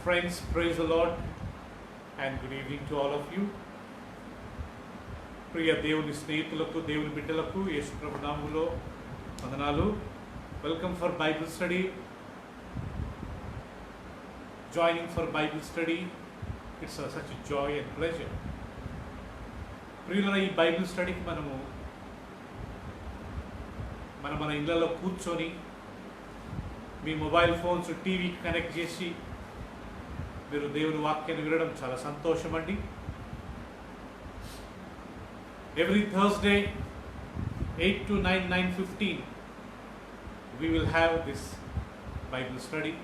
Friends, praise the Lord and good evening to all of you. ప్రియ దేవుని స్నేహితులకు దేవుని బిడ్డలకు యేసు ప్రభు నామములో వందనాలు. Welcome for Bible study. Joining for Bible study, it's such Joy and pleasure. ప్రియుల ఈ బైబిల్ స్టడీకి మన ఇళ్లలో కూర్చొని మీ మొబైల్ ఫోన్స్ టీవీకి కనెక్ట్ చేసి మీరు దేవుని వాక్యాన్ని వినడం చాలా సంతోషం అండి. Every Thursday 8 to 9:15 we will have this Bible study.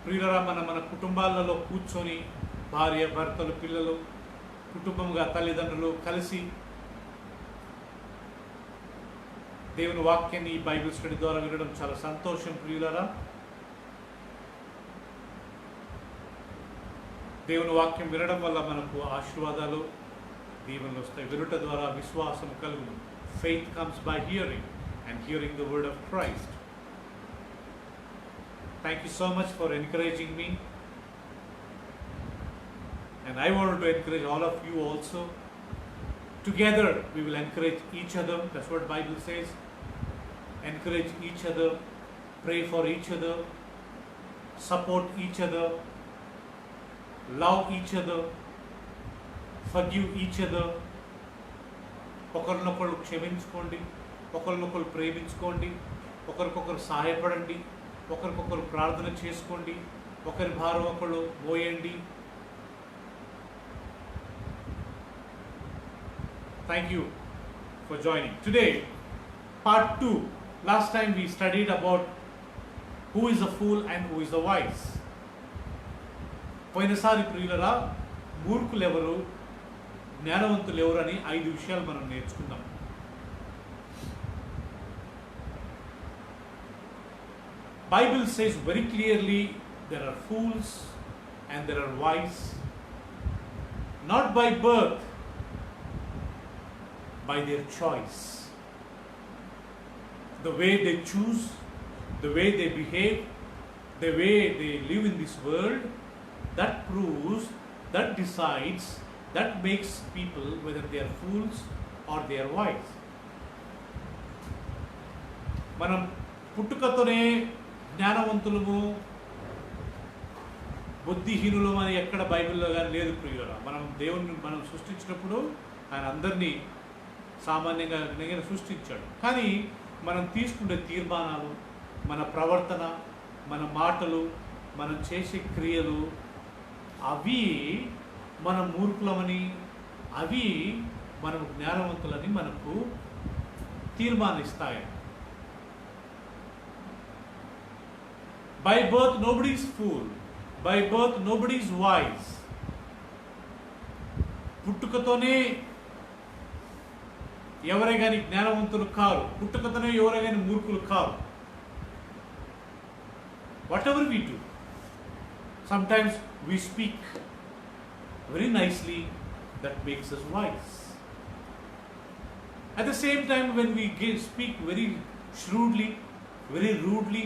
ప్రియులారా, మన కుటుంబాలలో కూర్చొని భార్య భర్తలు పిల్లలు కుటుంబంగా తల్లిదండ్రులు కలిసి దేవుని వాక్యాన్ని ఈ బైబిల్ స్టడీ ద్వారా వినడం చాలా సంతోషం. ప్రియులారా, దేవుని వాక్యం వినడం వల్ల మనకు ఆశీర్వాదాలు దీవెనలు వస్తాయి. వినుట ద్వారా విశ్వాసం కలుగును. Faith comes by hearing and hearing the word of Christ. Thank you so much for encouraging me, and I wanted to encourage all of you also. Together we will encourage each other. That's what Bible says. Encourage each other, pray for each other, support each other, love each other, forgive each other. ఒకరినొకరు క్షమించుకోండి, ఒకరినొకరు ప్రేమించుకోండి, ఒకరికొకరు సహాయపడండి, ఒకరికొకరు ప్రార్థన చేసుకోండి, ఒకరి భారం ఒకరు మోయండి. Thank you for joining. Today, part 2. Last time we studied about who is a fool and who is a wise. పోయినసారి ప్రియులరా, మూర్ఖులు ఎవరు, జ్ఞానవంతులు ఎవరు అని 5 విషయాలు మనం నేర్చుకుందాం. Bible says very clearly there are fools and there are wise, not by birth, by their choice. The way they choose, the way they behave, the way they live in this world, that proves, that decides, that makes people whether they are fools or they are wise. మనం పుట్టుకతోనే జ్ఞానవంతులము బుద్ధిహీనులు అని ఎక్కడ బైబిల్లో కానీ లేదు ప్రియులారా. మనం సృష్టించినప్పుడు ఆయన అందరినీ సామాన్యంగా సృష్టించాడు. కానీ మనం తీసుకునే తీర్మానాలు, మన ప్రవర్తన, మన మాటలు, మనం చేసే క్రియలు, అవి మన మూర్ఖులమని, అవి మనం జ్ఞానవంతులని మనకు తీర్మానిస్తాయి. By birth nobody is fool, by birth nobody is wise. పుట్టుకతోనే ఎవరే కానీ జ్ఞానవంతులు కారు, పుట్టుకతోనే ఎవరే కానీ మూర్ఖులు car. Whatever we do, sometimes we speak very nicely, that makes us wise. At the same time, when we speak very shrewdly, very rudely,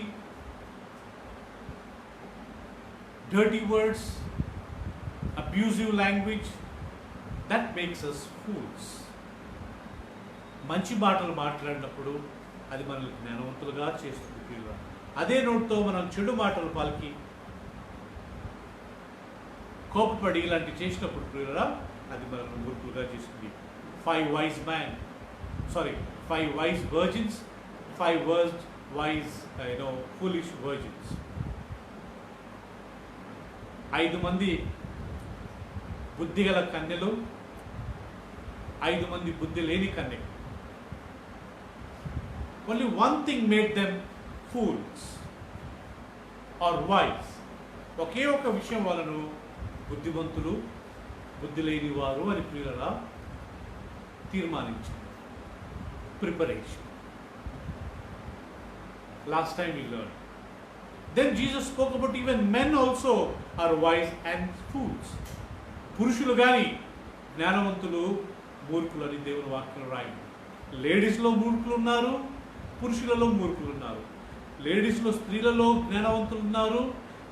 dirty words, abusive language, that makes us fools. మంచి మాటలు మాట్లాడినప్పుడు అది మనల్ని జ్ఞానవంతులుగా చేస్తుంది ప్రియులారా. అదే నోటితో మనం చెడు మాటలు పలికి కోపపడి ఇలాంటి చేసినప్పుడు ప్రియులారా అది మనల్ని మూర్ఖులుగా చేస్తుంది. 5 wise virgins, 5 wise foolish virgins. 5 మంది బుద్ధిగల కన్యలు, 5 మంది బుద్ధి లేని కన్యలు. Only one thing made them fools or wise. ఒకే ఒక విషయం వాళ్ళను బుద్ధిమంతులు, బుద్ధి లేని వారు అని ప్రియులారా తీర్మానించారు. Preparation. Last time we learned. Then Jesus spoke about even men also are wise and fools. పురుషులు కానీ జ్ఞానవంతులు, మూర్ఖులు అని దేవుని వాక్యం రాయండి. లేడీస్లో మూర్ఖులు ఉన్నారు, పురుషులలో మూర్ఖులు ఉన్నారు. లేడీస్లో స్త్రీలలో జ్ఞానవంతులు ఉన్నారు,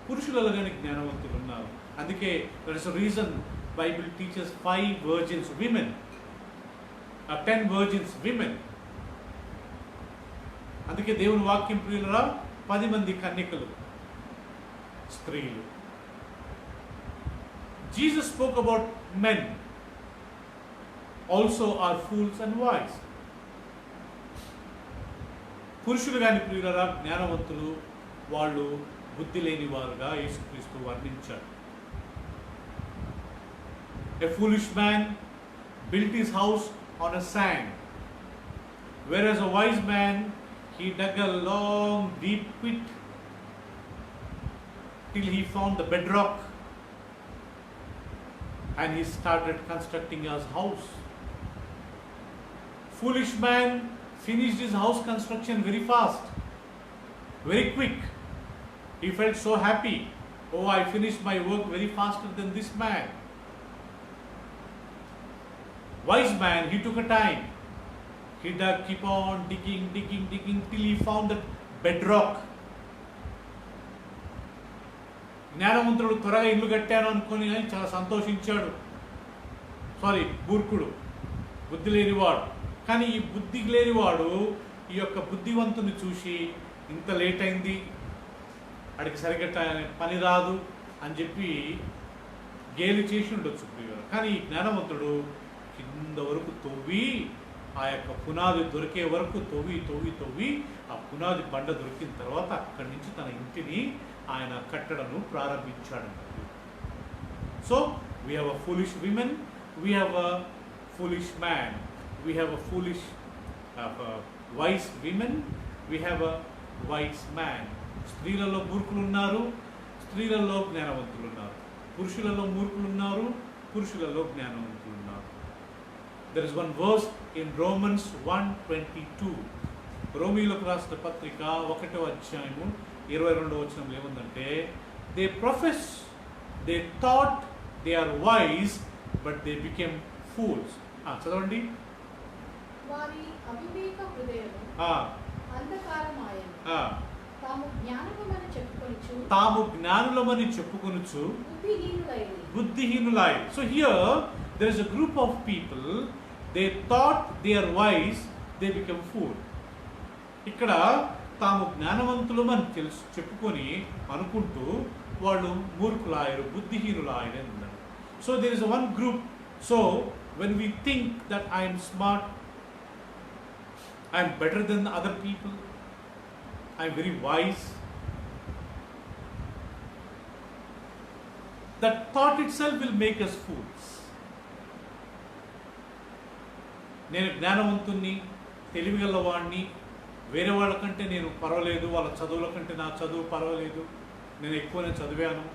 పురుషులలో కానీ జ్ఞానవంతులు ఉన్నారు. అందుకే that is a reason Bible teachers 5 virgins women, 10 virgins women. అందుకే దేవుని వాక్యం ప్రియులరా 10 మంది కన్యకలు స్త్రీలు. Jesus spoke about men also are fools and wise. పురుషులు కానీ ప్రియులరా జ్ఞానవంతులు, వాళ్ళు బుద్ధి లేని వారుగా యేసుక్రీస్తు వర్ణించాడు. A foolish man built his house on a sand, whereas a wise man, he dug a long deep pit till he found the bedrock and he started constructing his house. Foolish man finished his house construction very fast, very quick. He felt so happy. Oh, I finished my work very faster than this man. Wise man, he took a time. He dug, keep on digging till he found that bedrock. జ్ఞానవంతుడు త్వరగా ఇల్లు కట్టాను అనుకొని చాలా సంతోషించాడు. మూర్ఖుడు, బుద్ధి లేనివాడు. కానీ ఈ బుద్ధి లేనివాడు ఈ యొక్క బుద్ధివంతుని చూసి ఇంత లేట్ అయింది, అడిగి సరిగ్గా పని రాదు అని చెప్పి గేలి చేసి ఉండొచ్చు ప్రియుడు. కానీ ఈ జ్ఞానవంతుడు కింద వరకు తవ్వి, ఆ యొక్క పునాది దొరికే వరకు తవ్వి ఆ పునాది బండ దొరికిన తర్వాత అక్కడి నుంచి తన ఇంటిని ఆయన కట్టడను ప్రారంభించాడు. So we have a foolish women, we have a foolish man, we have a foolish wise women, we have a wise man. స్త్రీలలో మూర్ఖులు ఉన్నారు, స్త్రీలలో జ్ఞానవంతులు ఉన్నారు. పురుషులలో మూర్ఖులు ఉన్నారు, పురుషులలో జ్ఞానవంతులు ఉన్నారు. There is one verse in Romans 1:22. రోమీయులకు రాసిన పత్రిక 1వ అధ్యాయము 22వ వచనంలో ఏముందంటే, they profess, they thought they are wise but they became fools. చదవండి. వారి అవివేక హృదయము అంధకారమాయెను, తాము జ్ఞానులమని చెప్పుకొనుచు బుద్ధిహీనులైరి. So here there is a group of people, they thought they are wise, they become fool. ఇక్కడ తాము జ్ఞానవంతులమని చెప్పుకొని అనుకుంటూ వాళ్ళు మూర్ఖులాయరు, బుద్ధిహీనులాయరు అని ఉన్నారు. So there is one group. So when we think that I am smart, I am better than other people, I am very wise, that thought itself will make us fools. నేను జ్ఞానవంతుణ్ణి, తెలివిగలవాడిని, వేరే వాళ్ళకంటే నేను పర్వాలేదు, వాళ్ళ చదువుల కంటే నా చదువు పర్వాలేదు, నేను ఎక్కువనే చదివాను.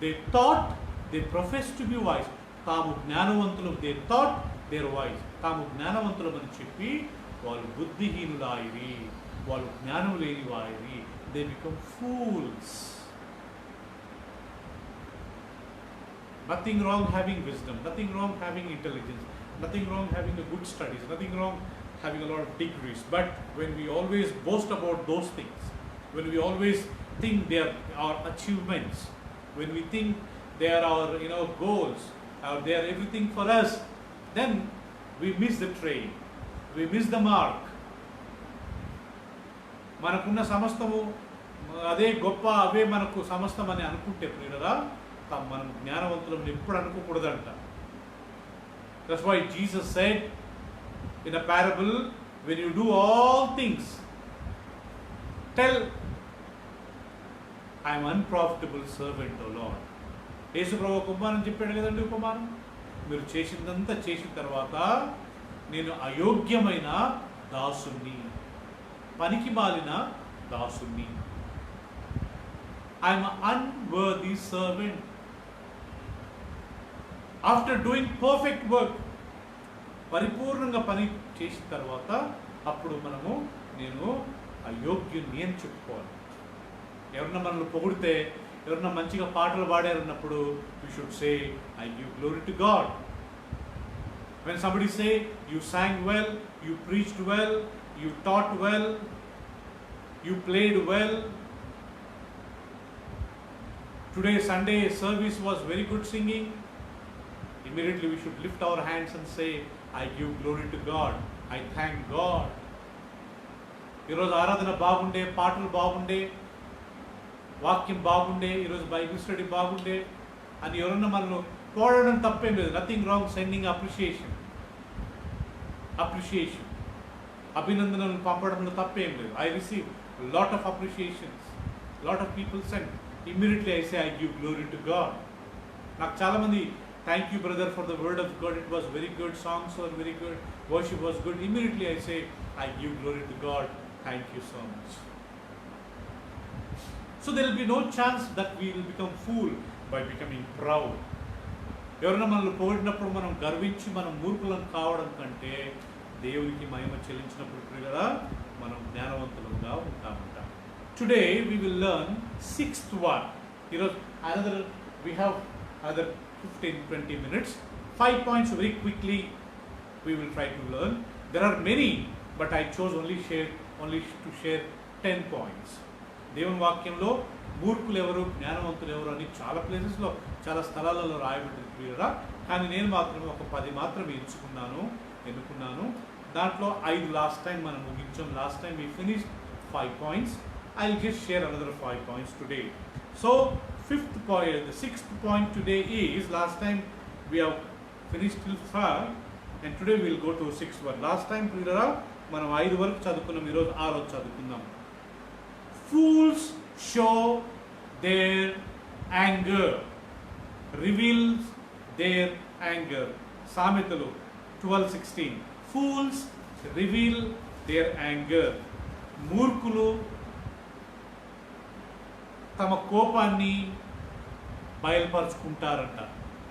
They thought they profess to be wise. తాము జ్ఞానవంతులు, దే థాట్ దేర్ వైజ్, తాము జ్ఞానవంతులమని చెప్పి వాళ్ళు బుద్ధిహీనులాయిరి, వాళ్ళు జ్ఞానం లేని వాయిరి. They become fools. Nothing wrong having wisdom, nothing wrong having intelligence, nothing wrong having a good studies, nothing wrong having a lot of degrees. But when we always boast about those things, when we always think they are our achievements, when we think they are our goals, or they are everything for us, then we miss the train, we miss the mark. మనకున్న సమస్తము అదే గొప్ప, అవే మనకు సమస్తం అని అనుకుంటే ప్రియులరా, మనం జ్ఞానవంతులను ఎప్పుడు అనుకోకూడదంట. That's why Jesus said in a parable, when you do all things, tell, I am unprofitable servant, O Lord. యేసు ప్రభువు ఉపమానం చెప్పాడు కదండి. ఉపమానం, మీరు చేసిందంతా చేసిన తర్వాత నేను అయోగ్యమైన దాసుని, పనికి మాలిన దాసుని, I am an unworthy servant. After doing perfect work, పరిపూర్ణంగా పని చేసిన తర్వాత అప్పుడు మనము నేను అయోగ్యుని అని చెప్పుకోవాలి. ఎవరన్నా మనల్ని పొగిడితే, ఎవరన్నా మంచిగా పాటలు పాడారన్నప్పుడు we should say, I give glory to God. When somebody say, you sang well, you preached well, you taught well, You played well. Today Sunday service was very good singing. Immediately we should lift our hands and say, I give glory to God. I thank God. ఈరోజు ఆరాధన బాగుండే, పాటలు బాగుండే, వాక్యం బాగుండే, ఈరోజు Bible study బాగుండే అని ఎవరన్నా మనల్ని పోడడం తప్పేం లేదు. Nothing wrong sending appreciation. అభినందనలు పంపడంలో తప్పేం లేదు. I receive lot of appreciations. Lot of people send. Immediately I say I give glory to God. నాకు చాలామంది thank you brother for the word of God, it was very good, songs were very good, worship was good. Immediately I say I give glory to God. Thank you so much. So there will be no chance that we will become fool by becoming proud. ఎవరైనా మనల్ని పొగిడినప్పుడు మనం గర్వించి మనం మూర్ఖులం కావడం కంటే దేవునికి మహిమ చెల్లించినప్పుడు కదా మనం జ్ఞానవంతులుగా ఉంటామంట. Today we will learn sixth one. We have another 15-20 minutes. 5 points very quickly we will try to learn. There are many, but I chose only to share 10 points. దేవుని వాక్యంలో మూర్ఖులు ఎవరు, జ్ఞానవంతులు ఎవరు అని చాలా ప్లేసెస్లో, చాలా స్థలాలలో రాయబడింది క్లియర్గా. కానీ నేను మాత్రమే ఒక 10 మాత్రమే ఎన్నుకున్నాను. దాంట్లో 5 లాస్ట్ టైం మనం ముగించాం. Last time we finished 5 points. I'll just share another 5 points today. So the sixth point today is, last time we have finished till 5 and today we'll go to 6th one. Last time మనం 5 వరకు చదువుకున్నాం, ఈరోజు 6 చదువుకుందాం. Fools show their anger, reveals their anger. సామెతలు 12:16. Fools reveal their anger. మూర్ఖులు తమ కోపాన్ని బయలుపరుచుకుంటారంట.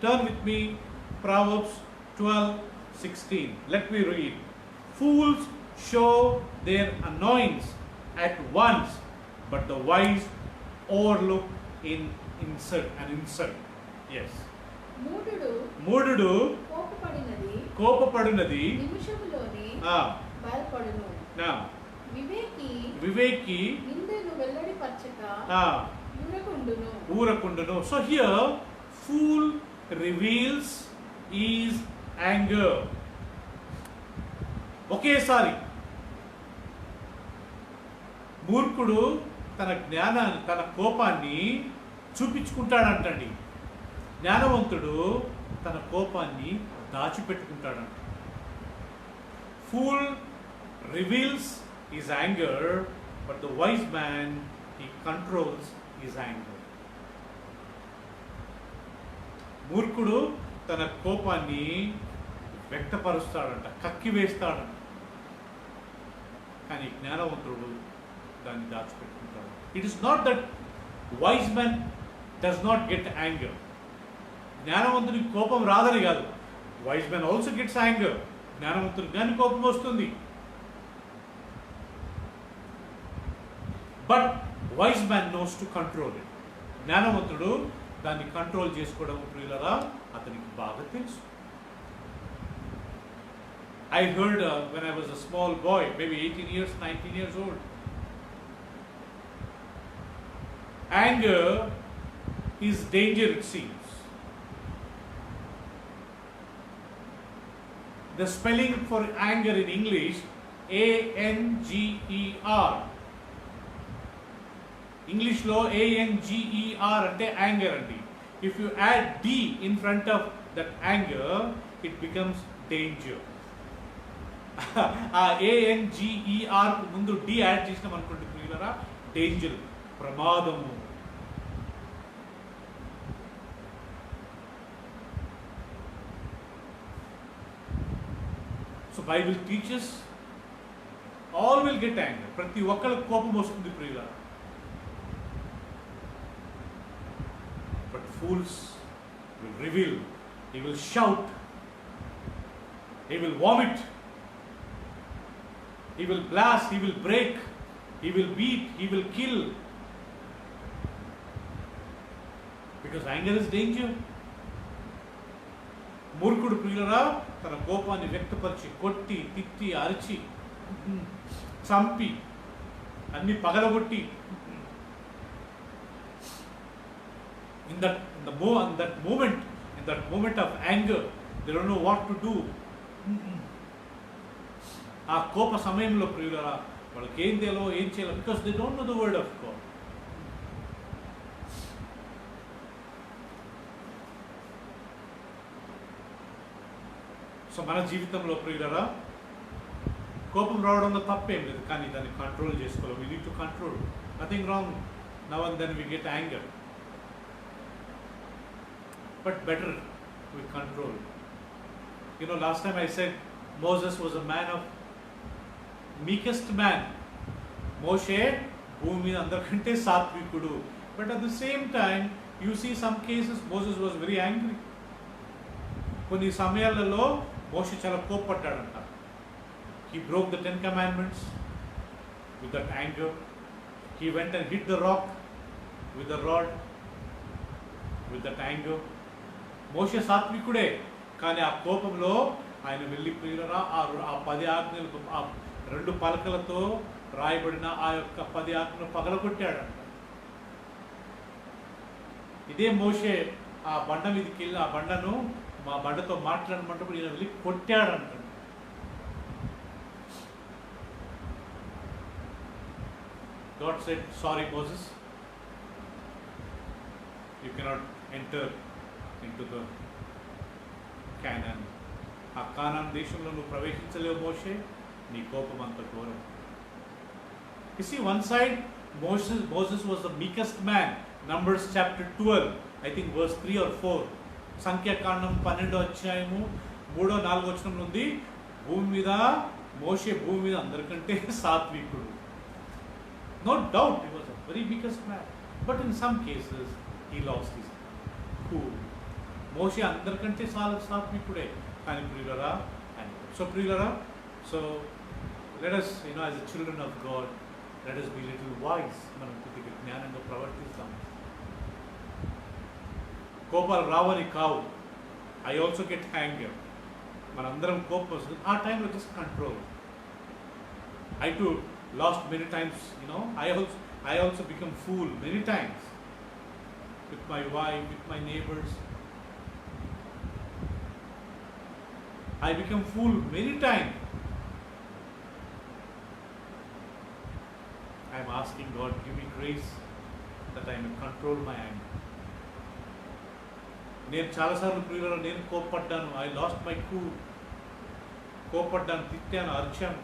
Turn with me, Proverbs 12:16. Let me read. Fools show their annoyance at once, but the wise overlook an insult. Yes. మూఢుడు కోపపడినది నిమిషములోనే బయలుపడును. వివేకి నిందను వెల్లడిపరచక ఊరకుండును. So here, fool reveals his anger. ఒకేసారి మూర్ఖుడు తన జ్ఞానాన్ని, తన కోపాన్ని చూపించుకుంటాడంటండి. జ్ఞానవంతుడు తన కోపాన్ని దాచిపెట్టుకుంటాడంట. Fool reveals his anger, but the wise man, he controls his anger. మూర్ఖుడు తన కోపాన్ని వ్యక్తపరుస్తాడంట, కక్కి వేస్తాడంట. కానీ జ్ఞానవంతుడు దాన్ని దాచిపెట్టుకుంటాడు. It is not that wise man does not get anger. జ్ఞానవంతునికి కోపం రాదని కాదు. Wise man also gets anger. జ్ఞానవంతుడికి కానీ కోపం వస్తుంది. But wise man knows to control it. జ్ఞానవంతుడు దాన్ని కంట్రోల్ చేసుకోవడం ప్రియులరా అతనికి బాగా తెలుసు. I heard when I was a small boy, maybe 18 years, 19 years old, anger is danger, it seems. The spelling for anger in English, A-N-G-E-R. English lo A-N-G-E-R ante anger andi. If you add D in front of that anger, it becomes danger. ఆ ANGER ముందు D add చేసినాం అనుకోండి ప్రియులరా, danger, ప్రమాదము. So Bible teachers all will get anger. ప్రతి ఒక్కరికి కోపం వస్తుంది ప్రియులరా. But fools will reveal, he will shout, he will vomit, he will blast, he will break, he will beat, he will kill. Because anger is danger. మూర్ఖుడు ప్రియులరా తన కోపాన్ని వ్యక్తపరిచి, కొట్టి, తిట్టి, అరిచి, చంపి అన్ని పగలగొట్టి in that moment of anger, they don't know what to do. ఆ కోప సమయంలో ప్రియులారా వాళ్ళకి ఏం తెలియో ఏం చేయాలో, because they don't know the word of God. So మన జీవితంలో ప్రియులారా కోపం రావడంలో తప్పేం లేదు, కానీ దాన్ని కంట్రోల్ చేసుకోవాలి. We need to control. Nothing wrong now and then we get anger, but better we control. You know, last time I said Moses was a man of meekest man. Moshe భూమి మీద అందరికంటే సాత్వికుడు. But at the same time you see some cases Moses was very angry. కొన్ని సమయాలలో మోషే చాలా కోపపడ్డాడంట. He broke the 10 commandments with that anger. He went and hit the rock with the rod with that anger. మోషే సాత్వికుడే, కానీ ఆ కోపంలో ఆయన వెళ్ళి ప్రియులరా ఆ 10 ఆజ్ఞలు ఆ 2 పలకలతో రాయబడిన ఆ యొక్క 10 ఆజ్ఞలు పగలగొట్టాడంట. ఇదే మోషే ఆ బండ మీదకి వెళ్ళి ఆ బండను మా బండతో మాట్లాడమంటప్పుడు ఈయన వెళ్ళి కొట్టాడంట. God said, sorry Moses, you cannot enter into the Canaan. ఆ కానాన్ దేశంలో నువ్వు ప్రవేశించలేవు మోషే, నీ కోపం అంత ఘోరం. You see, one side Moses was the meekest man. Numbers chapter 12, I think verse 3 or 4. సంఖ్యాకాండం 12వ అధ్యాయము 3-4 వచనంలో ఉంది, భూమి మీద మోషే భూమి మీద అందరికంటే సాత్వికుడు. No doubt he was a very meekest man, but in some cases he lost his cool. మోషే అందరికంటే సాత్వికుడే, కానీ ప్రియులరా సో ప్రియులరా so let us, as the children of God, let us be little wise. మనం కొద్దిగా జ్ఞానంగా ప్రవర్తిస్తాం. కోపాలు రావని కావు. I also get anger. మనందరం కోపం వస్తుంది, ఆ టైంలో just control. I too lost many times, I also become fool many times with my wife, with my neighbors. I become fool many times. I am asking God, give me grace that I may control my anger. నేను చాలాసార్లు ప్రియులలో నేను కోప్పడ్డాను. I lost my cool. కోప్పడ్డాను, తిట్టాను, అరిచాను.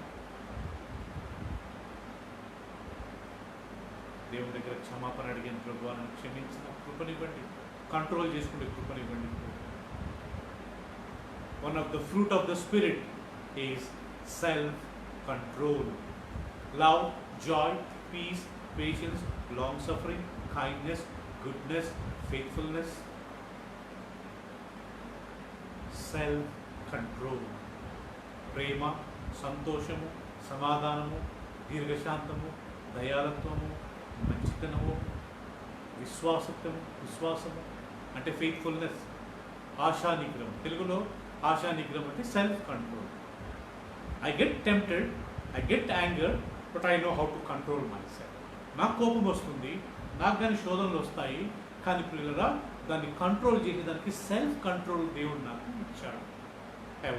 దేవుని దగ్గర క్షమాపణ అడిగిన ప్రభువా నన్ను క్షమించిన కృపనివ్వండి, కంట్రోల్ చేసుకునే కృపనివ్వండి. One of the fruit of the Spirit is self-control. Love, joy, peace, patience, long-suffering, kindness, goodness, faithfulness. Self-control. ప్రేమ, సంతోషము, సమాధానము, దీర్ఘశాంతము, దయాళత్వము, మంచితనము, విశ్వాసము అంటే ఫెయిత్ఫుల్నెస్, ఆశానిగ్రహం. తెలుగులో ఆశానిగ్రహం అంటే self control. I get tempted, I get anger, but I know how to control my self. నాకు కోపం వస్తుంది, నాకు కానీ శోధనలు వస్తాయి, కానీ పిల్లరా దాన్ని కంట్రోల్ చేసేదానికి సెల్ఫ్ కంట్రోల్ దేవుడు నాకు ఇచ్చాడు.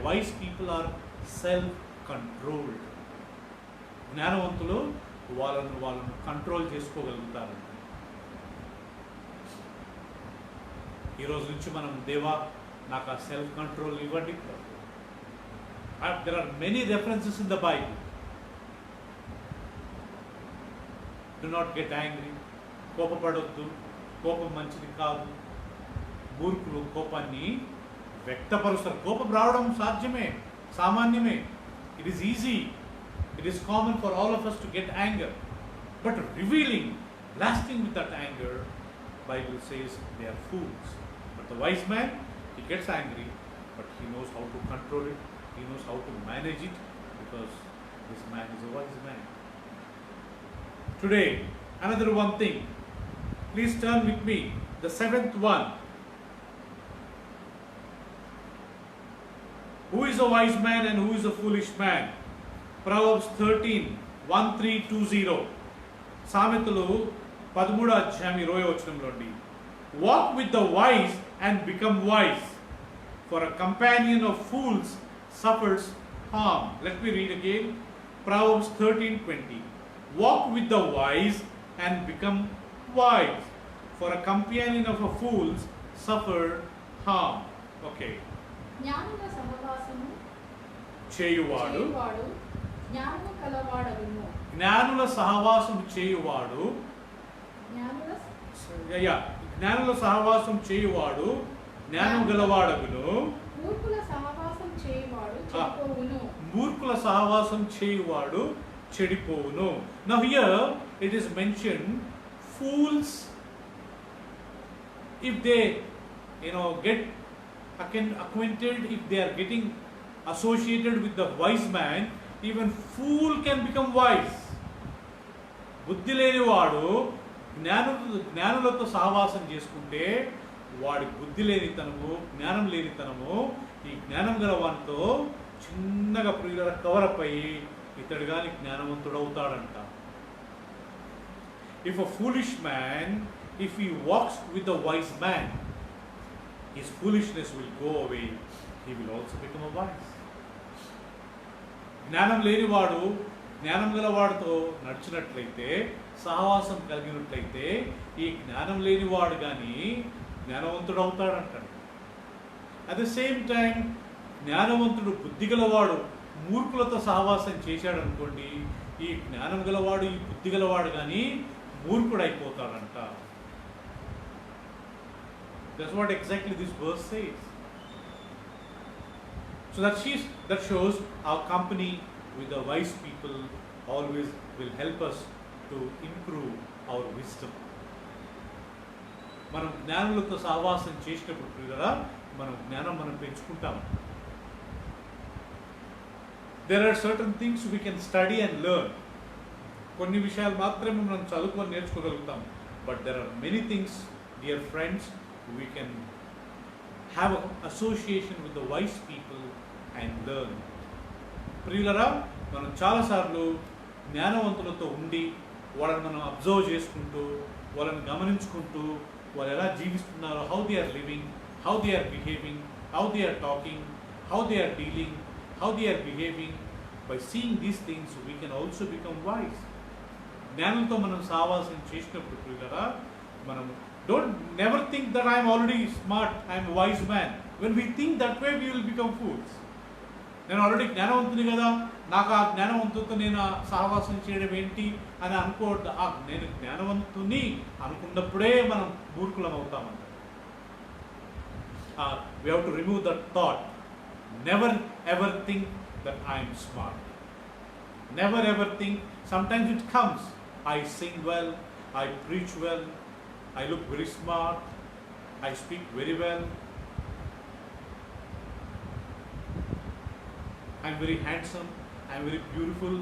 Wise people are self controlled. జ్ఞానవంతులు వాళ్ళను కంట్రోల్ చేసుకోగలుగుతారు. ఈరోజు నుంచి మనం దేవా నాకు ఆ సెల్ఫ్ కంట్రోల్ ఇవ్వండి. There are many references in the Bible. Do not get angry. కోపపడొద్దు, కోపం మంచిది కాదు. మూర్ఖులు కోపాన్ని వ్యక్తపరుస్తారు. కోపం రావడం సాధ్యమే, సామాన్యమే. It is easy. It is common for all of us to get anger. But revealing, lasting with that anger, Bible says they are fools. But the wise man, he gets angry, but he knows how to control it. He knows how to manage it, because this man is a wise man. Today, another one thing. Please turn with me, the 7th one. Who is a wise man and who is a foolish man? Proverbs 13, 1-3-20. సామెతలు 13వ అధ్యాయం 20వ వచనంలో అండి, walk with the wise and become wise, for a companion of fools suffers harm. Let me read again. Proverbs 13:20. Walk with the wise and become wise, for a companion of a fools suffer harm. Okay. జ్ఞానుల సహవాసము చేయువాడు జ్ఞానము కలవాడగును. జ్ఞానుల సహవాసం చేయువాడు జ్ఞానుల సహవాసం చేయువాడు జ్ఞానం గలవాడగును. మూర్ఖుల సహవాసం చేయువాడు చెడిపోవును. మూర్ఖుల సహవాసం చేయువాడు చెడిపోవును. Now here it is mentioned fools, if they get acquainted, if they are getting associated with the wise man, even fool can become wise. బుద్ధి లేనివాడు జ్ఞానులతో సహవాసం చేసుకుంటే వాడి బుద్ధి లేనితనము, జ్ఞానం లేనితనము ఈ జ్ఞానం గల వానితో చిన్నగా ప్రియుల కవరప్ అయ్యి ఇతడు గాని జ్ఞానవంతుడవుతాడంట. If a foolish man, if he walks with a wise man, his foolishness will go away. He will also become a wise. జ్ఞానం లేనివాడు జ్ఞానం గలవాడితో నడిచినట్లయితే, సహవాసం కలిగినట్లయితే ఈ జ్ఞానం లేనివాడు కానీ జ్ఞానవంతుడు అవుతాడంటాడు. అట్ ద సేమ్ టైం జ్ఞానవంతుడు బుద్ధి గలవాడు మూర్ఖులతో సహవాసం చేశాడు అనుకోండి, ఈ జ్ఞానం గలవాడు ఈ బుద్ధి గలవాడు కానీ మూర్ఖుడైపోతాడంట. That's what exactly this verse says. So that shows our company with the wise people always will help us to improve our wisdom. మనం జ్ఞానులతో సహవాసం చేసినప్పుడు కదా మనం జ్ఞానం పెంచుకుంటాం. There are certain things we can study and learn. కొన్ని విషయాలు మాత్రమే మనం చదువుకొని నేర్చుకోగలుగుతాం. But there are many things, dear friends, we can have an association with the wise people and learn. ప్రియులరా, మనం చాలాసార్లు జ్ఞానవంతులతో ఉండి వాళ్ళని మనం అబ్జర్వ్ చేసుకుంటూ వాళ్ళని గమనించుకుంటూ వాళ్ళు ఎలా జీవిస్తున్నారో, how they are living, how they are behaving, how they are talking, how they are dealing, how they are behaving. By seeing these things we can also become wise. జ్ఞానంతో మనం సావాసం చేసినప్పుడు ప్రియులరా, మనం never think that I am already smart, I am a wise man. When we think that way, we will become fools. నేను already జ్ఞానవంతుని కదా, నాకు ఆ జ్ఞానవంతుతో నేను సహవాసం చేయడం ఏంటి అని అనుకోవద్దు. నేను జ్ఞానవంతుని అనుకున్నప్పుడే మనం మూర్ఖులం అవుతామంట. We have to remove that thought. Never ever think that I am smart. Never ever think. Sometimes it comes. I sing well, I preach well, I look very smart, I speak very well, I am very handsome, I am very beautiful.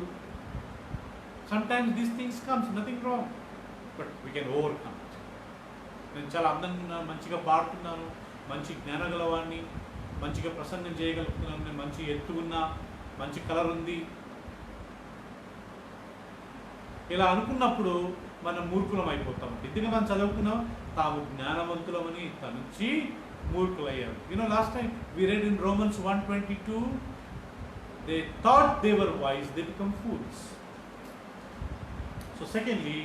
Sometimes these things comes, nothing wrong, but we can overcome it. నేను చాలా అందంగా ఉన్నాను, మంచిగా పాడుతున్నాను, మంచి జ్ఞానం గలవాడిని, మంచిగా ప్రసంగం చేయగలుగుతున్నాను, నేను మంచి ఎత్తుకున్నా, మంచి కలర్ ఉంది, ఇలా అనుకున్నప్పుడు మనం మూర్ఖులం అయిపోతాం. ఎందుకంటే మనం చదువుకున్నాం తాము జ్ఞానవంతులమని తనుంచి మూర్ఖులయ్యారు. Last time we read in Romans 1:22, they thought they were wise, they become fools. So secondly,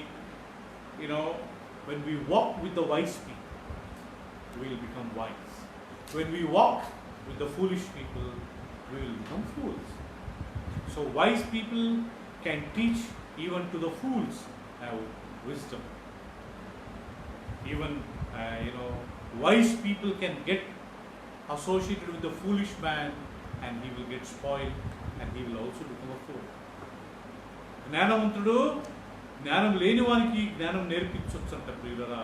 when we walk with the wise people, we will become wise. When we walk with the foolish people, we will become fools. So wise people can teach even to the fools have wisdom. Even wise people can get associated with the foolish man and he will get spoiled and he will also become a fool. జ్ఞానవంతుడు జ్ఞానం లేని వానికి జ్ఞానం నేర్పించవచ్చు అంట ప్రియులరా.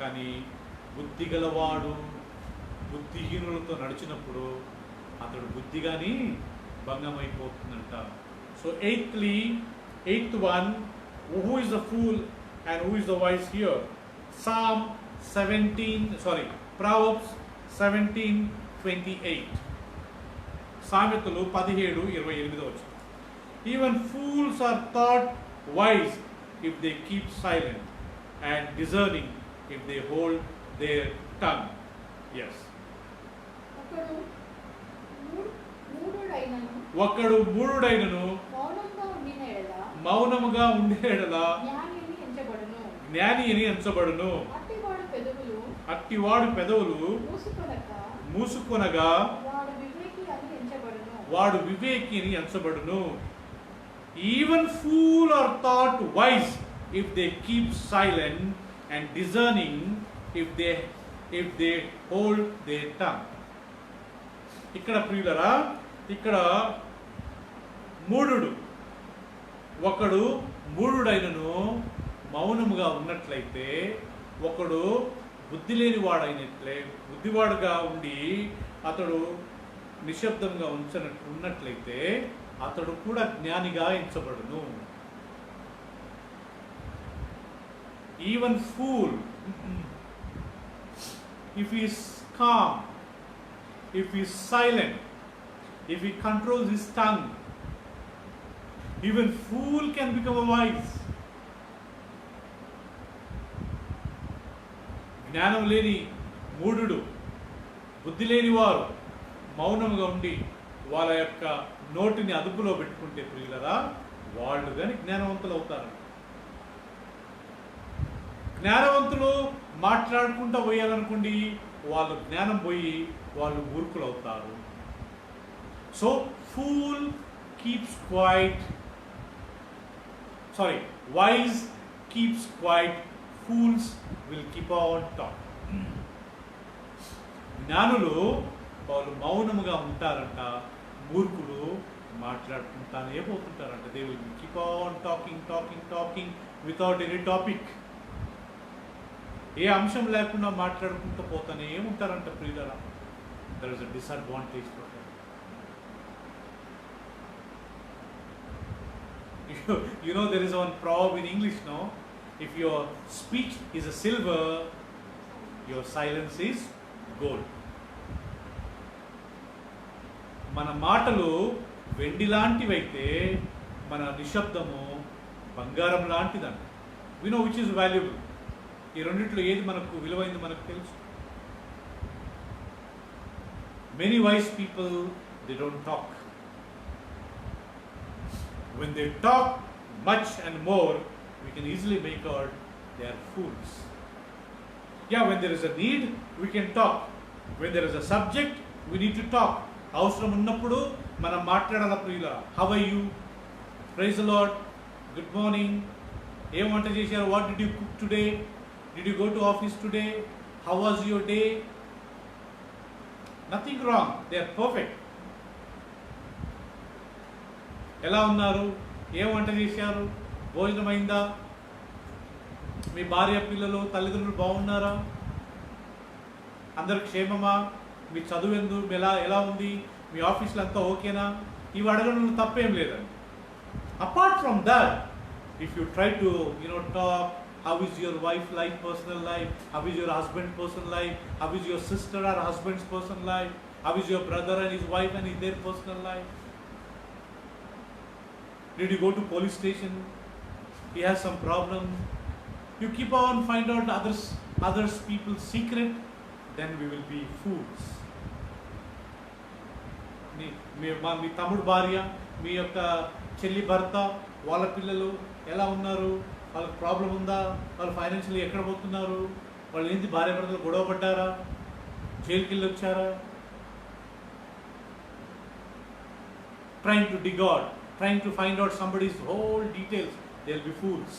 కానీ బుద్ధి గలవాడు బుద్ధిహీనులతో నడిచినప్పుడు అతడు బుద్ధి కానీ భంగం అయిపోతుందంట. So eighth one, who is the fool and who is the wise here? Proverbs 17:28. సామెతలు 17:28. Even fools are thought wise if they keep silent, and discerning if they hold their tongue. Yes. ఒకడు మూఢుడైనను ఒకడు మూఢుడైనను మౌనంగా ఉండిన ఎడల మౌనముగా ఉండే ఎడల జ్ఞాని అని ఎంచబడును. జ్ఞాని అని ఎంచబడును. అట్టివాడు పెదవులు మూసుకొనగా వాడు వివేకి అని ఎంచబడును. Even fool are thought wise if they keep silent, and discerning if they hold their tongue. ఇక్కడ ప్రియులరా, ఇక్కడ మూఢుడు ఒకడు మూఢుడైనను మౌనముగా ఉన్నట్లయితే, ఒకడు బుద్ధి లేని వాడైనట్లే బుద్ధివాడుగా ఉండి అతడు నిశ్శబ్దంగా ఉన్నట్లయితే అతడు కూడా జ్ఞానిగా ఎంచబడును. Even fool, if he is calm, if he is silent, if he controls his tongue, even fool can become a wise. జ్ఞానం లేని మూఢుడు, బుద్ధి లేని వారు మౌనంగా ఉండి వాళ్ళ యొక్క నోటిని అదుపులో పెట్టుకుంటే ప్రియులరా, వాళ్ళు కానీ జ్ఞానవంతులు అవుతారు. జ్ఞానవంతులు మాట్లాడుకుంటూ పోయాలనుకోండి, వాళ్ళు జ్ఞానం పోయి వాళ్ళు మూర్ఖులు అవుతారు. So fool keeps quiet, wise keeps quiet, fools will keep on talk. జ్ఞానులు వాళ్ళు మౌనముగా ఉంటారంట, మూర్ఖులు మాట్లాడుకుంటానే పోతుంటారంట. They will keep on talking without any topic. ఏ అంశం లేకుండా మాట్లాడుకుంటూ పోతానే ఉంటారంట ప్రియులరా. There is a disadvantage for them. You know, there is one proverb in English, no? If your speech is a silver, your silence is gold. మన మాటలు వెండి లాంటివైతే మన నిశ్శబ్దము బంగారం లాంటిదంట. We know which is valuable. ఈ రెండిట్లో ఏది మనకు విలువైంది మనకు తెలుసు. Many wise people, they don't talk. When they talk much and more, we can easily make out they are fools. Yeah, when there is a need, we can talk. When there is a subject, we need to talk. అవసరం ఉన్నప్పుడు మనం మాట్లాడాల ప్రియుల. How are you, praise the Lord, good morning, ఏం వంట చేశారు, what did you cook today, did you go to office today, how was your day, nothing wrong, they are perfect. ఎలా ఉన్నారు, ఏం వంట చేశారు, భోజనం అయిందా, మీ భార్య పిల్లలు తల్లిదండ్రులు బాగున్నారా, అందరు క్షేమమా, మీ చదువు ఎలా ఉంది, మీ ఆఫీస్లో అంతా ఓకేనా, ఇవి అడగడంలో తప్పేం లేదండి. Apart from that, if you try to talk, how is your wife life, personal life, how is your husband personal life, how is your sister or husband's personal life, how is your brother and his wife and their personal life, did you go to police station, he has some problem, you keep on find out others people's secret, then we will be fools. మీ తమ్ముడు భార్య, మీ యొక్క చెల్లి భర్త, వాళ్ళ పిల్లలు ఎలా ఉన్నారు, వాళ్ళకి ప్రాబ్లం ఉందా, వాళ్ళు ఫైనాన్షియల్లీ ఎక్కడ పోతున్నారు, వాళ్ళు ఏంటి భార్య భర్తలు గొడవ పడ్డారా, జైలుకి వెళ్ళి వచ్చారా, trying to dig out, trying to find out somebody's whole details, they'll be fools.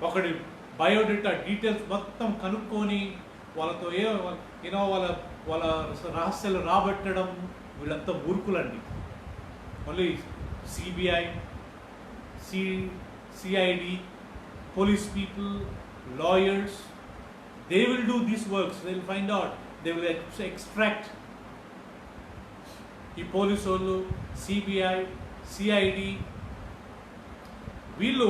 ఒకటి బయోడేటా డీటెయిల్స్ మొత్తం కనుక్కొని వాళ్ళతో వాళ్ళ రహస్యాలు రాబట్టడం, వీళ్ళంతా మూర్ఖులండి. Only CBI, CID, police people, lawyers, they will do these works, they will find out, they will extract. ఈ పోలీసు వాళ్ళు, సిబిఐ, సిఐడి, వీళ్ళు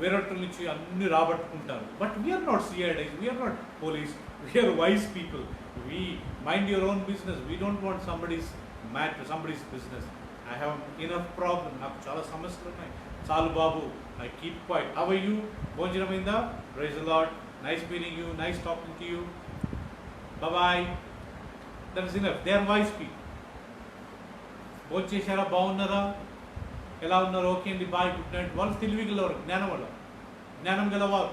వేరొకరి నుంచి అన్ని రాబట్టుకుంటారు. But we are not CID, we are not police, we are wise people. We mind your own business. We don't want somebody's matter, somebody's business. I have enough problem, నాకు చాలా సమస్యలు ఉన్నాయి, చాలు బాబు, I keep quiet. How are you? భోజనమైందా? Praise the Lord, nice meeting you, nice talking to you, bye. That is enough. They are wise people. భోజనం చేశారా? బాగున్నారా? ఎలా ఉన్నారు? ఓకే అండి, బాయ్, గుడ్ నైట్. వాళ్ళు తెలివి గలవారు, జ్ఞానం గలవారు.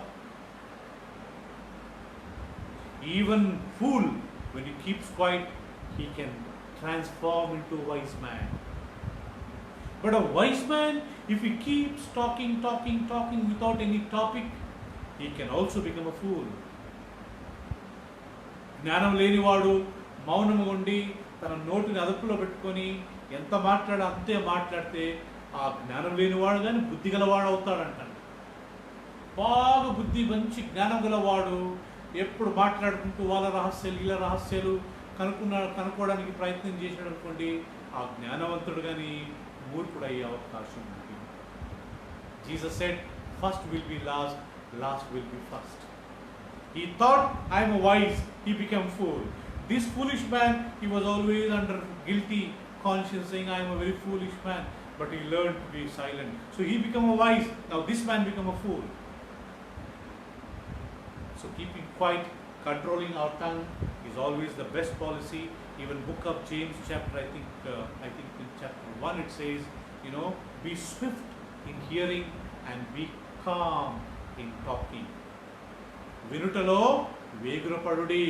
Even fool, when he keeps quiet, he can transform into a wise man. But a wise man, if he keeps talking without any topic, he can also become a fool. జ్ఞానం లేనివాడు మౌనముగా ఉండి తన నోటిని అదుపులో పెట్టుకొని ఎంత మాట్లాడో అంతే మాట్లాడితే ఆ జ్ఞానం లేనివాడు కానీ బుద్ధి గలవాడు అవుతాడంటాడు. బాగా బుద్ధి మంచి జ్ఞానం గలవాడు ఎప్పుడు మాట్లాడుకుంటూ వాళ్ళ రహస్యాలు వీళ్ళ రహస్యాలు కనుక్కోవడానికి ప్రయత్నం చేశాడు అనుకోండి, ఆ జ్ఞానవంతుడు కానీ మూర్ఖుడు అయ్యే అవకాశం ఉంది. Jesus said, first will be last, last will be first. He thought, I am wise, he became fool. This foolish man, he was always under guilty conscience, saying, I am a very foolish man. But he learned to be silent. So he became a wise. Now this man became a fool. So keeping quiet, controlling our tongue is always the best policy. Even book of James chapter, I think in chapter 1 it says, be swift in hearing and be calm in talking. వినుటలో వేగురపడుడి,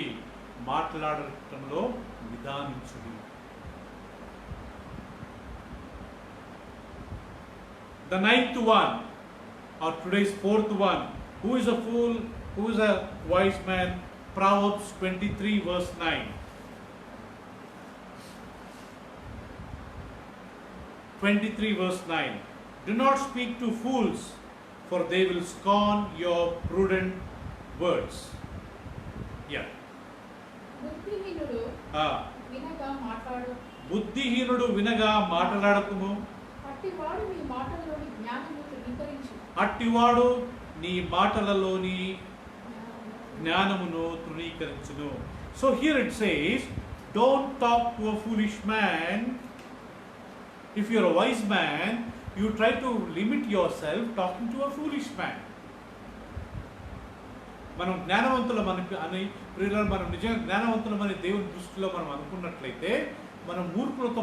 మాట్లాడటంలో నిదానించుడి. The ninth one, or today's fourth one, who is a fool, who is a wise man? Proverbs 23 verse 9. 23 verse 9. Do not speak to fools, for they will scorn your prudent words. Yeah. బుద్ధిహీనుడు వినగా మాట్లాడు. బుద్ధిహీనుడు వినగా మాట్లాడకుము. అట్టివాడు నీ మాటలలోని జ్ఞానమును తృణీకరించు. అట్టివాడు నీ మాటలలోని జ్ఞానమును తృణీకరించును. So here it says, don't talk to a foolish man. If you are a wise man, you try to limit yourself talking to a foolish man. మనం జ్ఞానవంతులమని మనం నిజంగా జ్ఞానవంతులమని దేవుని దృష్టిలో మనం అనుకున్నట్లయితే మనం మూర్ఖులతో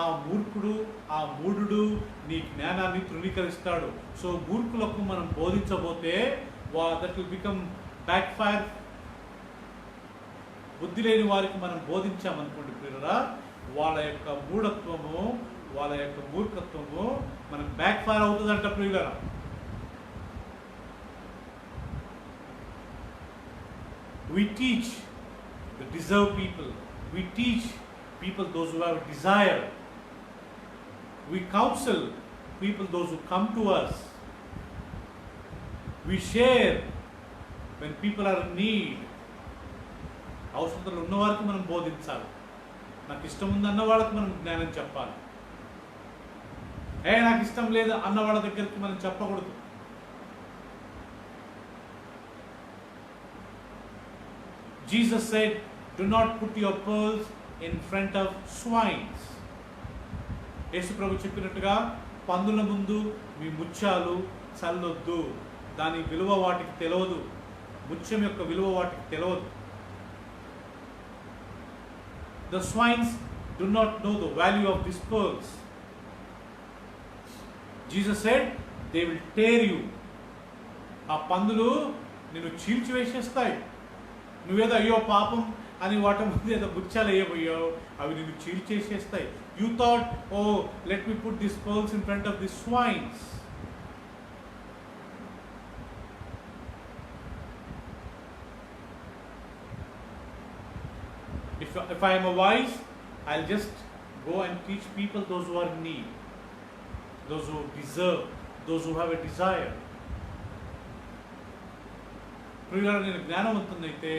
ఆ మూర్ఖుడు, ఆ మూఢుడు నీ జ్ఞానాన్ని తృణీకరిస్తాడు. సో మూర్ఖులకు మనం బోధించబోతే that will become backfire. బుద్ధి లేని వారికి మనం బోధించామనుకోండి ప్రియులారా, వాళ్ళ యొక్క మూఢత్వము, వాళ్ళ యొక్క మూర్ఖత్వము మనకు బ్యాక్ ఫైర్ అవుతుందంట ప్రియులారా. We teach the deserved people. We teach people those who have a desire. We counsel people those who come to us. We share when people are in need. అవసరతలు ఉన్న వారికి మనం బోధించాలి. నాకు ఇష్టం ఉంది అన్న వాళ్ళకి మనం జ్ఞానం చెప్పాలి. నాకు ఇష్టం లేదు అన్న వాళ్ళ దగ్గరికి మనం చెప్పకూడదు. Jesus said, do not put your pearls in front of swines. యేసు ప్రభు చెప్పినట్టుగా పందుల ముందు మీ ముత్యాలు చల్లొద్దు. దాని విలువ వాటికి తెలియదు. ముత్యం యొక్క విలువ వాటికి తెలియదు. The swines do not know the value of these pearls. Jesus said, they will tear you. ఆ పందులు నిన్ను చీల్చివేసేస్తాయి. నువ్వేదో అయ్యో పాపం అని వాటి ముందు ఏదో ముత్యాలు వేయబోయావు, అవి నిన్ను చీల్చేసేస్తాయి. You thought, oh let me put this pearls in front of the swines. If I am a wise, I'll just go and teach people those who are in need, those who deserve, those who have a desire. ప్రియులారా, నేను జ్ఞానవంతునైతే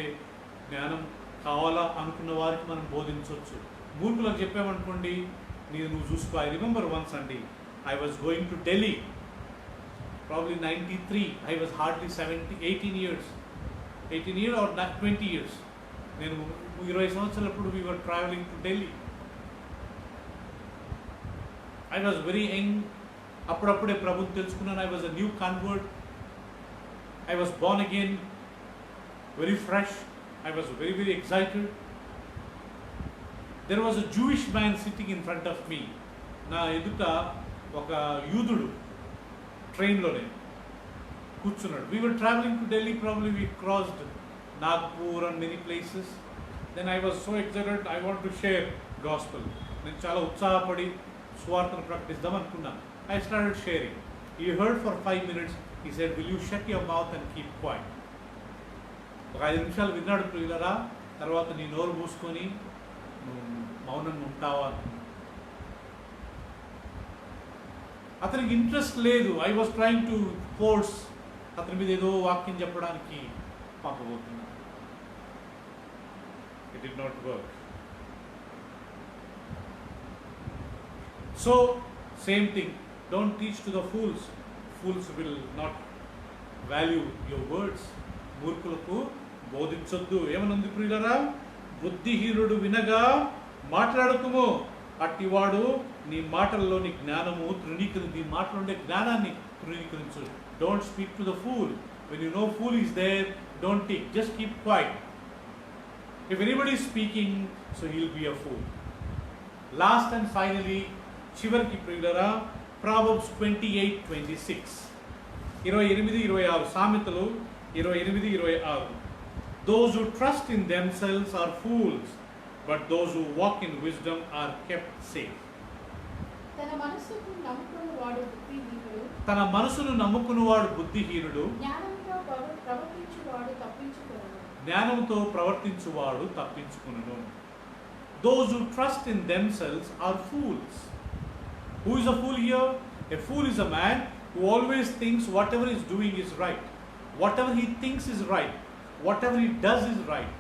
జ్ఞానం కావాలా అనుకున్న వారికి మనం బోధించవచ్చు. మూర్ఖులకు చెప్పామనుకోండి, నువ్వు చూసుకో. ఐ రిమెంబర్ వన్స్ అండి, I was going to Delhi, probably 93. I was hardly 18 years or 20 years. నేను 20 సంవత్సరాలప్పుడు we were travelling to Delhi. I was very young, అప్పుడప్పుడే ప్రభుని తెలుసుకున్నాను. I was a new convert, I was born again, very fresh, I was very very excited. There was a Jewish man sitting in front of me. నా ఎదుట ఒక యూదుడు ట్రైన్లోనే కూర్చున్నాడు. We were travelling to Delhi, probably we crossed Nagpur and many places. Then I was so excited, I want to share gospel. నేను చాలా ఉత్సాహపడి స్వార్థను ప్రకటిద్దాం అనుకున్నాను. I started sharing. He heard for 5 minutes. He said, will you shut your mouth and keep quiet? ఒక 5 నిమిషాలు విన్నాడు ప్రియులరా. తర్వాత నీ నోరు మూసుకొని మౌనంగా ఉంటావా? అతనికి ఇంట్రెస్ట్ లేదు. I was trying to force అతని మీద ఏదో వాక్యం చెప్పడానికి పంపబోతున్నాను. It did not work. So, same thing. Don't teach to the fools. Fools will not value your words. మూర్ఖులకు బోధించొద్దు. ఏమనుంది ప్రియులరా? బుద్ధిహీనుడు వినగా మాట్లాడకుము, అట్టివాడు నీ మాటల్లోని జ్ఞానము తృణీకరించి, నీ మాటలో ఉండే జ్ఞానాన్ని తృణీకరించు. Don't speak to the fool. When you know fool is there, don't take. Just keep quiet. If anybody is speaking, so he'll be a fool. Last and finally, చివరికి ప్రియులరా, Proverbs 28:26, 28-26, సామెతలు 28-26. Those who trust in themselves are fools, but those who walk in wisdom are kept safe. తన మనసును నమ్ముకున్నవాడు బుద్ధిహీనుడు, తన మనసును నమ్ముకున్నవాడు బుద్ధిహీనుడు, జ్ఞానంతో ప్రవర్తించువాడు తప్పించుకొనును. Those who trust in themselves are fools. Who is a fool here? A fool is a man who always thinks whatever he is doing is right. Whatever he thinks is right. Whatever he does is right.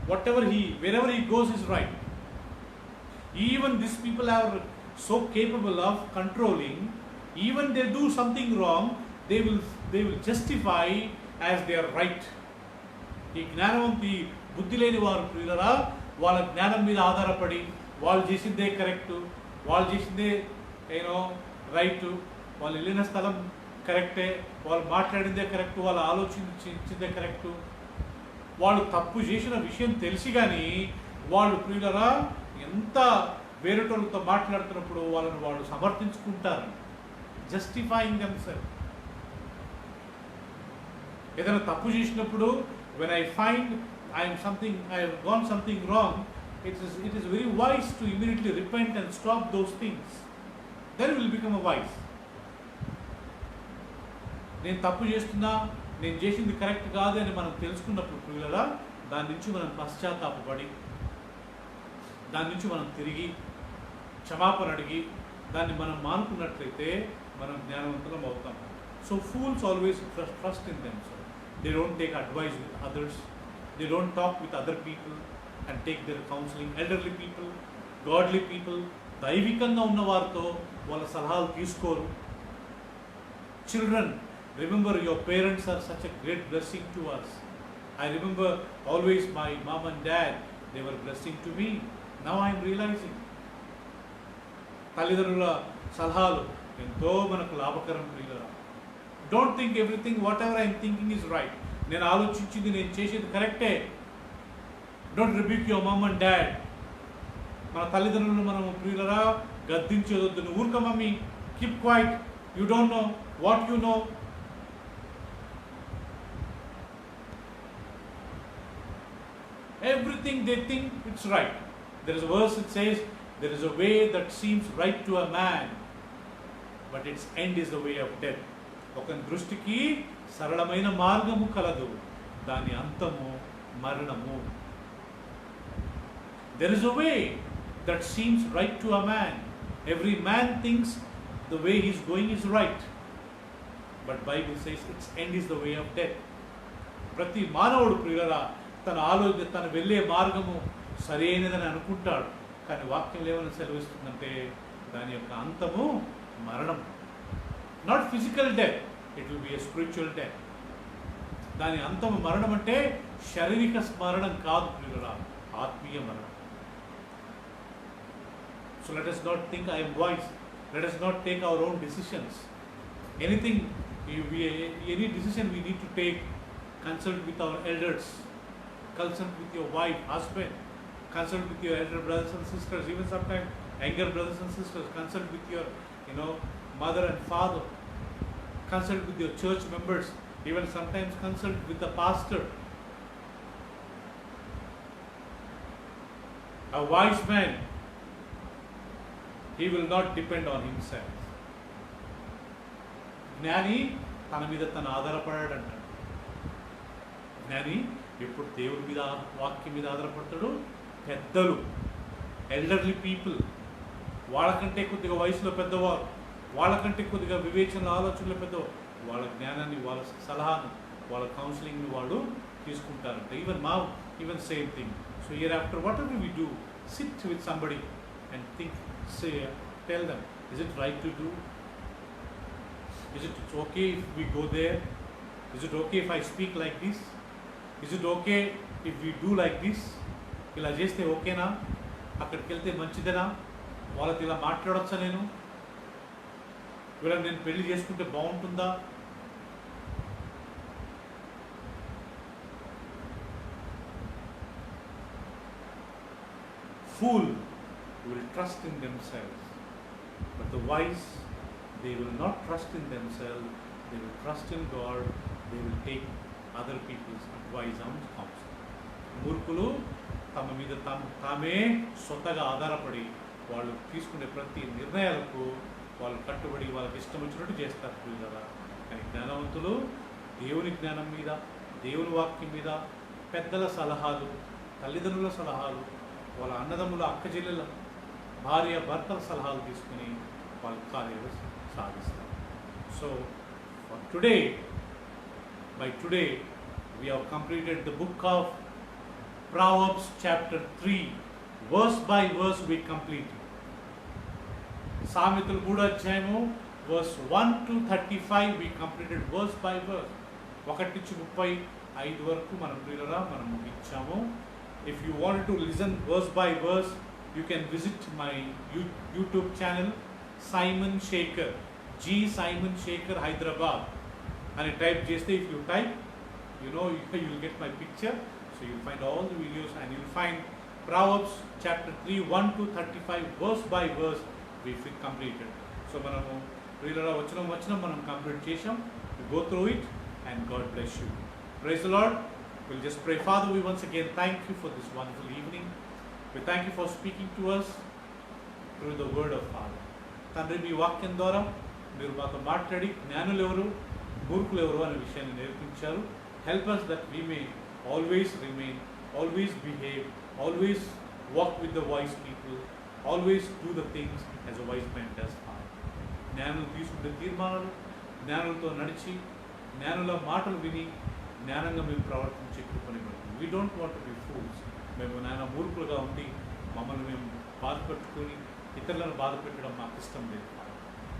Wherever he goes is right. Even these people are so capable of controlling. Even they do something wrong, they will justify as they are right. ఈ జ్ఞానవంతి బుద్ధి లేని వారు ప్రియులరా, వాళ్ళ జ్ఞానం మీద ఆధారపడి వాళ్ళు చేసిందే కరెక్టు, వాళ్ళు చేసిందే రైటు, వాళ్ళు వెళ్ళిన స్థలం కరెక్టే, వాళ్ళు మాట్లాడిందే కరెక్టు, వాళ్ళు ఆలోచించిందే కరెక్టు. వాళ్ళు తప్పు చేసిన విషయం తెలిసి కానీ వాళ్ళు ప్రియులరా ఎంత వేరేటోళ్ళతో మాట్లాడుతున్నప్పుడు వాళ్ళని వాళ్ళు సమర్థించుకుంటారు. Justifying themself. ఏదైనా తప్పు చేసినప్పుడు when I find I have gone something wrong, it is very wise to immediately repent and stop those things. Then we will become a wise. నేను తప్పు చేస్తున్నా, నేను చేసింది కరెక్ట్ కాదు అని మనం తెలుసుకున్నప్పుడు ప్రియులరా, దాని నుంచి మనం పశ్చాత్తాపపడి, దాని నుంచి మనం తిరిగి క్షమాపణ అడిగి దాన్ని మనం మానుకున్నట్లయితే మనం జ్ఞానవంతులం అవుతాం. So fools always trust in themselves. They don't take advice with others. They don't talk with other people and take their counseling. Elderly people, godly people, దైవికంగా ఉన్నవారితో వాళ్ళ సలహాలు తీసుకోరు. Children, remember your parents are such a great blessing to us. I remember always my mom and dad, they were blessing to me. Now I am realizing. తల్లిదండ్రుల సలహాలు ఎంతో మనకు లాభకరం ప్రియులరా. Don't think everything what ever I'm thinking is right. నేను ఆలోచించింది, నేను చేసేది కరెక్టే. Don't rebuke your mum and dad. మన తల్లిదండ్రులను మనం ప్రియులరా గద్దించేదొద్దు. నువ్వు ఊరుకో mummy, keep quiet, you don't know what you know. Everything they think it's right. There is a verse that says, there is a way that seems right to a man, but its end is the way of death. ఒకని దృష్టికి సరళమైన మార్గము కలదు, దాని అంతము మరణము. There is a way that seems right to a man. Every man thinks the way he is going is right, but Bible says its end is the way of death. ప్రతి మానవుడు ప్రియులరా తను వెళ్ళే మార్గము సరైనదని అనుకుంటాడు, కానీ వాక్యం ఏమని సెలవిస్తుందంటే దాని యొక్క అంతము మరణం. Not physical death, it will be a spiritual death. దాని అంతము మరణం అంటే శారీరక మరణం కాదు ప్రియులరా, ఆత్మీయ మరణం. So let us not think I am wise. Let us not take our own decisions. Anything, any decision we need to take, consult with our elders, consult with your wife, husband, consult with your elder brothers and sisters, even sometimes younger brothers and sisters, consult with your, mother and father, consult with your church members, even sometimes consult with the pastor. A wise man, he will not depend on himself. జ్ఞాని తన మీద తను ఆధారపడాడు అంటాడు. జ్ఞాని ఎప్పుడు దేవుడి మీద వాక్యం మీద ఆధారపడతాడు. పెద్దలు, ఎల్డర్లీ పీపుల్, వాళ్ళకంటే కొద్దిగా వయసులో పెద్దవారు, వాళ్ళకంటే కొద్దిగా వివేచన ఆలోచనలో పెద్దవారు, వాళ్ళ జ్ఞానాన్ని, వాళ్ళ సలహాను, వాళ్ళ కౌన్సిలింగ్ని వాళ్ళు తీసుకుంటారంట. Even same thing. So hereafter what ever we do, sit with somebody and think, tell them, is it right to do? Is it okay if we go there? Is it okay if I speak like this? Is it okay if we do like this? ఇలా చేస్తే ఓకేనా? అక్కడికి వెళ్తే మంచిదేనా? వాళ్ళతో ఇలా మాట్లాడొచ్చా? వీళ్ళని నేను పెళ్లి చేసుకుంటే బాగుంటుందా? Fool will trust in themselves, but the wise, they will not trust in themselves, they will trust in God, they will take other people's advice and counsel. మూర్ఖులు తమ మీద తామే స్వతగా ఆధారపడి వాళ్ళు తీసుకునే ప్రతి నిర్ణయాలకు వాళ్ళు కట్టుబడి వాళ్ళకి ఇష్టం వచ్చినట్టు చేస్తారు కదా. కానీ జ్ఞానవంతులు దేవుని జ్ఞానం మీద, దేవుని వాక్యం మీద, పెద్దల సలహాలు, తల్లిదండ్రుల సలహాలు, వాళ్ళ అన్నదమ్ముల, అక్కచెల్లెల, భార్య, భర్తల సలహాలు తీసుకుని వాళ్ళ కార్యాలు సాధిస్తారు. So by today we have completed the book of Proverbs chapter 3. Verse by verse we completed. సామెతలు 3వ అధ్యాయము verse 1 to 35 we completed verse by verse. 1 నుంచి 35 వరకు మనం ముగించాము. If you wanted to listen verse by verse, you can visit my YouTube channel, Simon Shaker, Simon Shaker Hyderabad. And type just if you type, you will get my picture. So you'll find all the videos and you'll find Proverbs chapter 3, 1 to 35, verse by verse, we completed. So manamu vachanam manam complete chesam. You go through it and God bless you. Praise the Lord. We'll just pray. Father, we once again thank you for this wonderful evening. We thank you for speaking to us through the word of Father. తండ్రి, మీ వాక్యం ద్వారా మీరు మాతో మాట్లాడి జ్ఞానులు ఎవరు, మూర్ఖులు ఎవరు అనే విషయాన్ని నేర్పించారు. Help us that we may always remain, always behave, always walk with the wise people, always do the things as a wise man does. జ్ఞానులు తీసుకునే తీర్మానాలు, జ్ఞానులతో నడిచి, జ్ఞానుల మాటలు విని జ్ఞానంగా మేము ప్రవర్తించే కృపని బట్టి. We don't want to be fools. మేము మూర్ఖులుగా ఉండి మమ్మల్ని మేము బాధపెట్టుకొని ఇతరులను బాధ పెట్టడం మాకు ఇష్టం లేదు.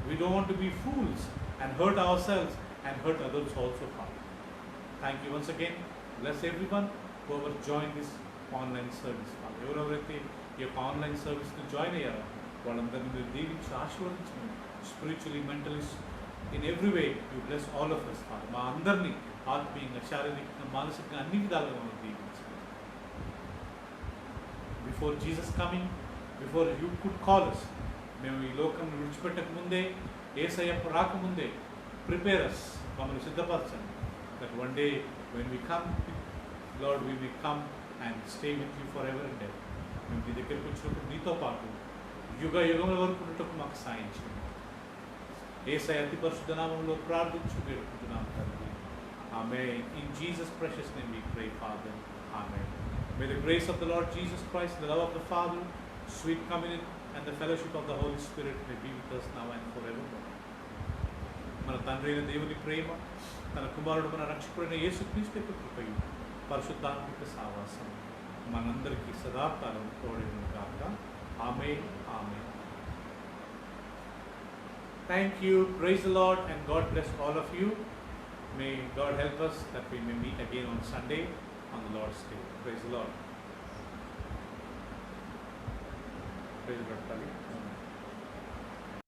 We don't want to be fools and hurt ourselves and hurt others also. Thank you once again. Bless everyone who ever join this online service. ఎవరెవరైతే ఈ యొక్క ఆన్లైన్ సర్వీస్ని జాయిన్ అయ్యారో వాళ్ళందరినీ మీరు దీవించి ఆశీర్వదించండి. Spiritually, mentally, in every way you bless all of us. మా అందరినీ ఆత్మీయంగా, శారీరకంగా, మానసికంగా అన్ని విధాలుగా మనం దీవించాలి. Before Jesus coming, before you could call us, మేము ఈ లోకం విడిచిపెట్టక ముందే, యేసయ్య రాకముందే ప్రిపేర్ us, మమ్మల్ని సిద్ధపరచండి. That one day when we come, Lord, we may come and stay with you forever and ever. మేము మీ దగ్గరికి వచ్చినప్పుడు మీతో పాటు యుగ యుగముల వరకు ఉన్నట్టుకు మాకు సాయం చేయండి. యేసయ్య అతి పరిశుద్ధ నామములో ప్రార్థించి వేడుకుంటున్నాము తండ్రి. Amen. In Jesus' precious name we pray, Father. Amen. May the grace of the Lord Jesus Christ, the love of the Father, sweet communion and the fellowship of the Holy Spirit may be with us now and forevermore. మన తండ్రి అయిన దేవుని ప్రేమ, తన కుమారుడు మన రక్షకుడైన యేసుక్రీస్తు యొక్క కృపయు, పరిశుద్ధాత్మిక సావాసం మనందరికీ సదాకాలం తోడేను గాక. ఆమేన్. ఆమేన్. Thank you. Praise the Lord and God bless all of you. May God help us that we may meet again on Sunday on the Lord's Day. Praise the Lord. Praise the Lord.